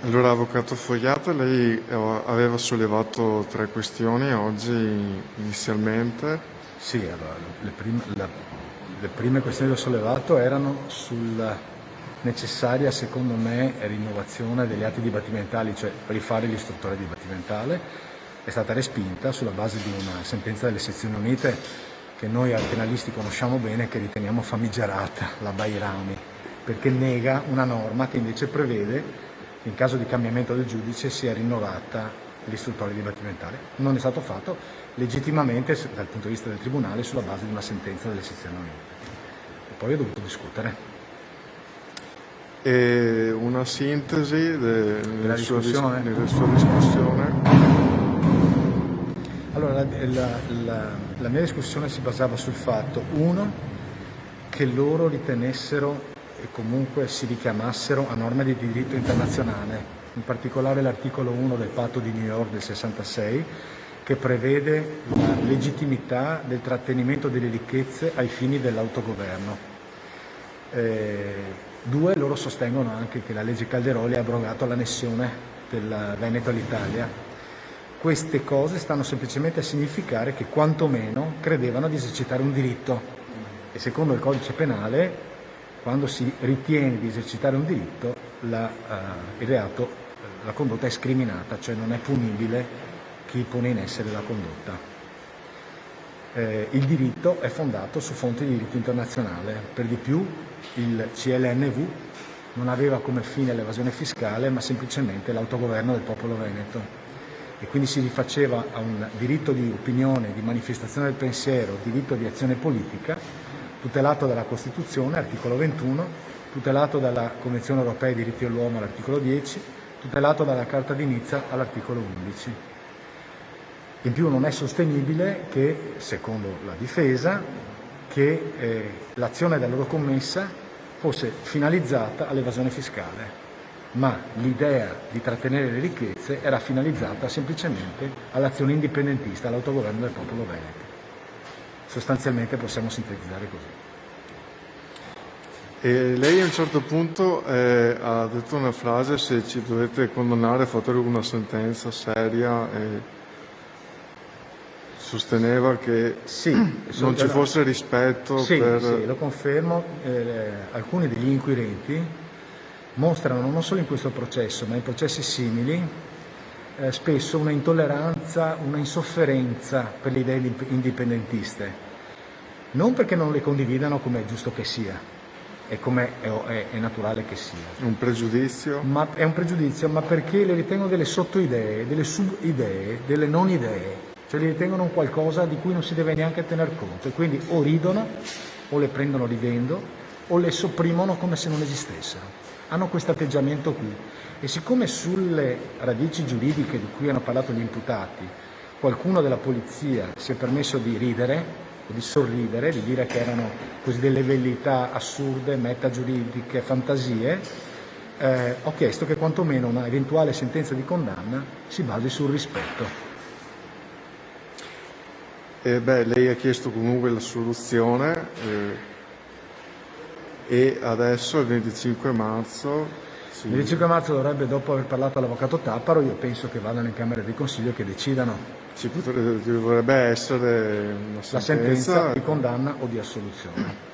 Allora, Avvocato Fogliata, lei aveva sollevato 3 questioni oggi inizialmente. Sì, allora, le prime questioni che ho sollevato erano sulla necessaria, secondo me, rinnovazione degli atti dibattimentali, cioè rifare l'istruttoria dibattimentale. È stata respinta sulla base di una sentenza delle sezioni unite che noi penalisti conosciamo bene e che riteniamo famigerata, la Bairami, perché nega una norma che invece prevede che in caso di cambiamento del giudice sia rinnovata l'istruttoria dibattimentale. Non è stato fatto legittimamente dal punto di vista del Tribunale sulla base di una sentenza delle sezioni unite. E poi ho dovuto discutere. E una sintesi della sua discussione? discussione. Allora, la mia discussione si basava sul fatto, uno, che loro ritenessero e comunque si richiamassero a norme di diritto internazionale, in particolare l'articolo 1 del Patto di New York del 66, che prevede la legittimità del trattenimento delle ricchezze ai fini dell'autogoverno. Due, loro sostengono anche che la legge Calderoli ha abrogato l'annessione del Veneto all'Italia. Queste cose stanno semplicemente a significare che quantomeno credevano di esercitare un diritto e secondo il codice penale, quando si ritiene di esercitare un diritto, il reato, la condotta è scriminata, cioè non è punibile chi pone in essere la condotta. Il diritto è fondato su fonti di diritto internazionale, per di più il CLNV non aveva come fine l'evasione fiscale ma semplicemente l'autogoverno del popolo veneto e quindi si rifaceva a un diritto di opinione, di manifestazione del pensiero, diritto di azione politica, tutelato dalla Costituzione, articolo 21, tutelato dalla Convenzione Europea dei diritti dell'uomo, all'articolo 10, tutelato dalla Carta di Nizza, all'articolo 11. In più non è sostenibile che, secondo la difesa, che l'azione da loro commessa fosse finalizzata all'evasione fiscale, ma l'idea di trattenere le ricchezze era finalizzata semplicemente all'azione indipendentista, all'autogoverno del popolo veneto. Sostanzialmente possiamo sintetizzare così. E lei a un certo punto ha detto una frase: se ci dovete condannare fatelo con una sentenza seria, e sosteneva che sì, non ci fosse rispetto sì, per... Sì, lo confermo. Alcuni degli inquirenti mostrano non solo in questo processo ma in processi simili spesso una intolleranza, una insofferenza per le idee indipendentiste, non perché non le condividano come è giusto che sia e come è naturale che sia. Un pregiudizio? È un pregiudizio, ma perché le ritengono delle sottoidee, delle subidee, delle non idee, cioè le ritengono un qualcosa di cui non si deve neanche tener conto e quindi o ridono o le prendono ridendo o le sopprimono come se non esistessero. Hanno questo atteggiamento qui e siccome sulle radici giuridiche di cui hanno parlato gli imputati qualcuno della polizia si è permesso di ridere o di sorridere, di dire che erano così delle velleità assurde, metagiuridiche, fantasie, ho chiesto che quantomeno una eventuale sentenza di condanna si basi sul rispetto. Lei ha chiesto comunque la soluzione e adesso il 25 marzo... Il 25 marzo dovrebbe, dopo aver parlato all'avvocato Tapparo, io penso che vadano in Camera di Consiglio e che decidano. Dovrebbe essere una la sentenza di condanna o di assoluzione.